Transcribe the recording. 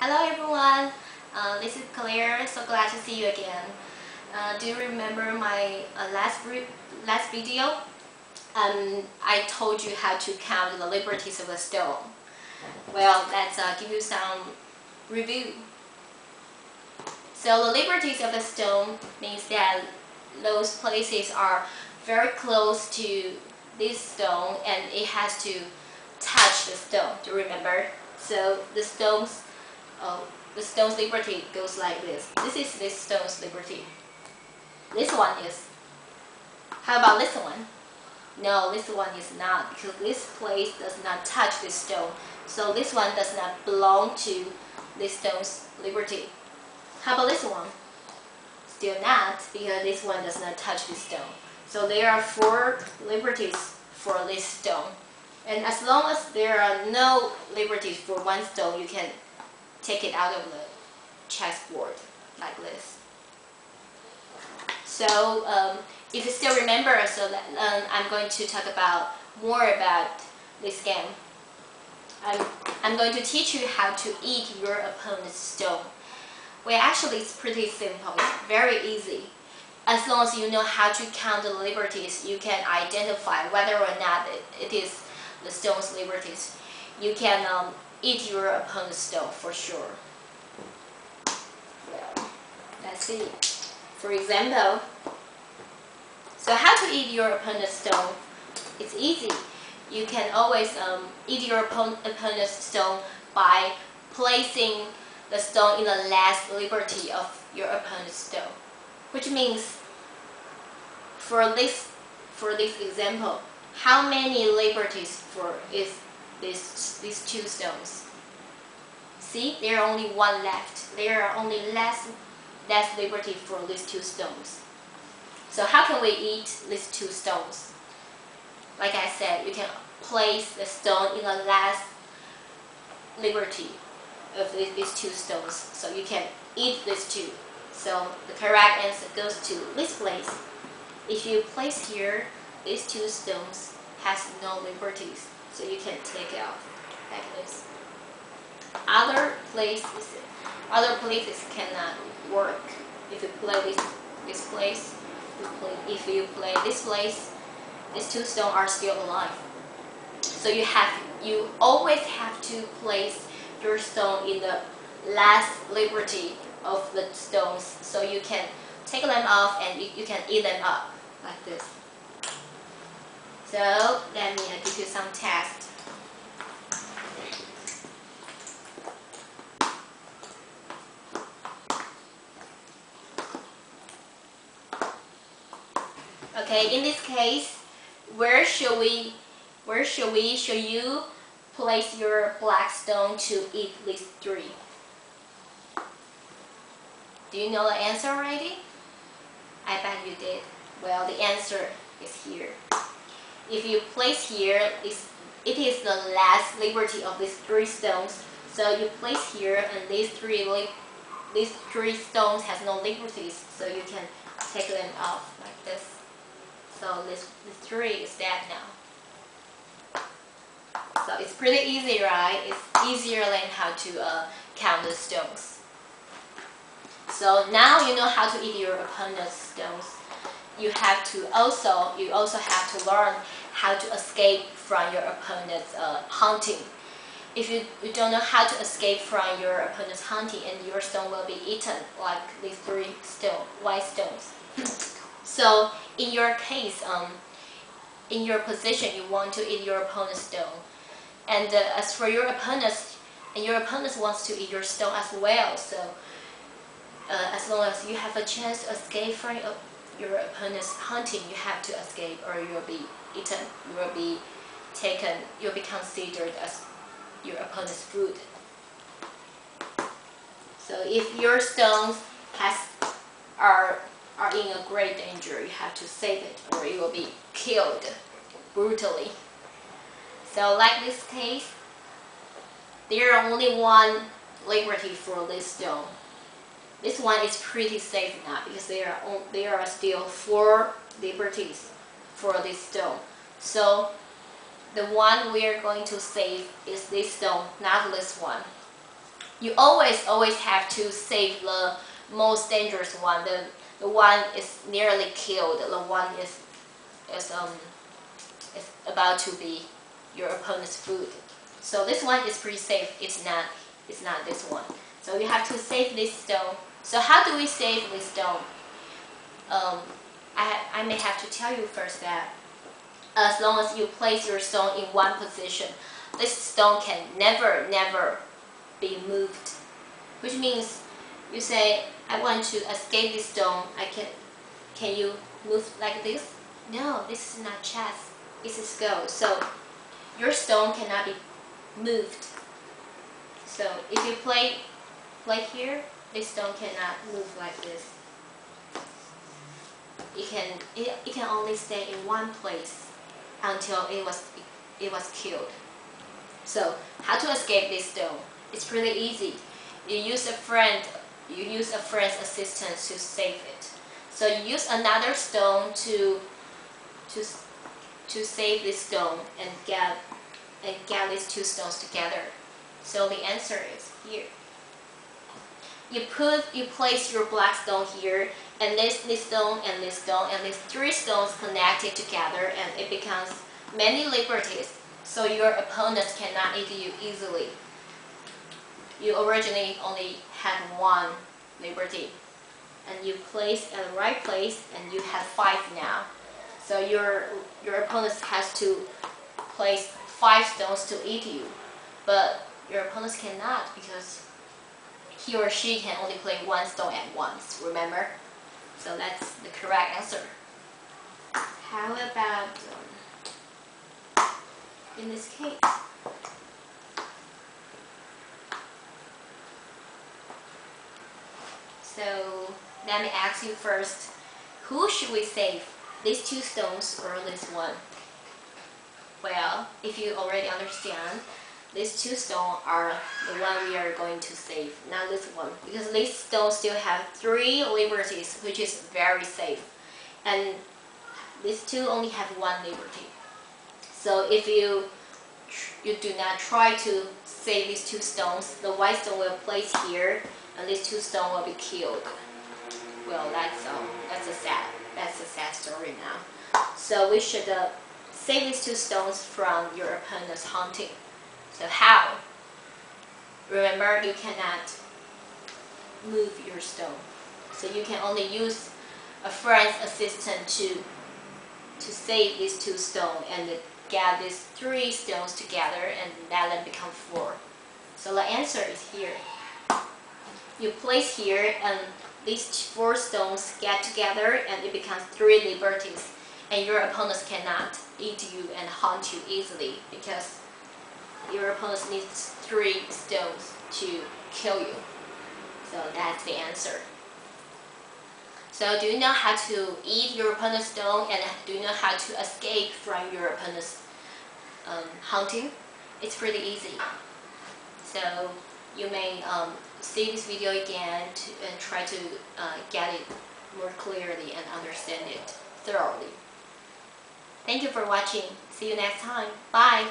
Hello everyone, this is Claire. So glad to see you again. Do you remember my last video? I told you how to count the liberties of a stone. Well, let's give you some review. So the liberties of a stone means that those places are very close to this stone and it has to touch the stone. Do you remember? So the stone's liberty goes like this. This is this stone's liberty. This one is. How about this one? No, this one is not, because this place does not touch this stone. So this one does not belong to this stone's liberty. How about this one? Still not, because this one does not touch this stone. So there are 4 liberties for this stone. And as long as there are no liberties for one stone, you can take it out of the chessboard like this. So if you still remember, I'm going to talk about more about this game. I'm going to teach you how to eat your opponent's stone. Well, actually it's pretty simple. It's very easy. As long as you know how to count the liberties, you can identify whether or not it is the stone's liberties. You can eat your opponent's stone for sure. Well, let's see. For example, so how to eat your opponent's stone? It's easy. You can always eat your opponent's stone by placing the stone in the last liberty of your opponent's stone. Which means, for this example, how many liberties for these 2 stones? See, there are only 1 left. There are only less liberty for these 2 stones. So how can we eat these 2 stones? Like I said, you can place the stone in the last liberty of these 2 stones. So you can eat these 2. So the correct answer goes to this place. If you place here, these 2 stones has no liberties. So you can take it off like this. Other places cannot work. If you play this place, if you play this place, these 2 stones are still alive. So you always have to place your stone in the last liberty of the stones, so you can take them off and you can eat them up like this. So let me give you some tests. Okay, in this case, where should you place your black stone to eat these 3? Do you know the answer already? I bet you did. Well, the answer is here. If you place here, it is the last liberty of these 3 stones. So you place here, and these 3 stones has no liberties, so you can take them off like this. So this 3 is dead now. So it's pretty easy, right? It's easier than how to count the stones. So now you know how to eat your opponent's stones. You also have to learn how to escape from your opponent's hunting. If you don't know how to escape from your opponent's hunting, and your stone will be eaten like these 3 white stones. So in your case, in your position, you want to eat your opponent's stone, and as for your opponent wants to eat your stone as well. So as long as you have a chance to escape from your opponent's hunting, you have to escape, or you will be eaten. You'll be considered as your opponent's food. So if your stones are in a great danger, you have to save it, or you will be killed brutally. So like this case, there are only 1 liberty for this stone. This one is pretty safe now, because there are still 4 liberties for this stone. So the one we are going to save is this stone, not this one. You always have to save the most dangerous one. The one is nearly killed. The one is about to be your opponent's food. So this one is pretty safe. It's not this one. So you have to save this stone. So how do we save this stone? I may have to tell you first that as long as you place your stone in one position, this stone can never be moved. Which means you say, I want to escape this stone. Can you move like this? No, this is not chess. This is Go. So your stone cannot be moved. So if you play here, this stone cannot move like this. It can only stay in one place until it was killed. So how to escape this stone? It's pretty easy. You use a friend's assistance to save it. So you use another stone to save this stone and get these two stones together. So the answer is here. You place your black stone here, and this stone and this stone and these three stones connected together, and it becomes many liberties. So your opponent cannot eat you easily. You originally only had one liberty, and you place at the right place, and you have 5 now. So your opponent has to place 5 stones to eat you, but your opponent cannot because he or she can only play 1 stone at once. Remember? So that's the correct answer. How about in this case? So let me ask you first, who should we save? These 2 stones or this one? Well, if you already understand, these 2 stones are the one we are going to save, not this one. Because these stones still have 3 liberties, which is very safe. And these 2 only have 1 liberty. So if you do not try to save these 2 stones, the white stone will place here, and these 2 stones will be killed. Well, that's a sad story now. So we should save these 2 stones from your opponent's hunting. So how? Remember, you cannot move your stone. So you can only use a friend's assistant to save these 2 stones and get these 3 stones together and let them become 4. So the answer is here. You place here and these 4 stones get together and it becomes 3 liberties. And your opponents cannot eat you and hunt you easily because your opponent needs 3 stones to kill you. So that's the answer. So do you know how to eat your opponent's stone, and do you know how to escape from your opponent's hunting? It's pretty easy. So you may see this video again and try to get it more clearly and understand it thoroughly. Thank you for watching. See you next time. Bye.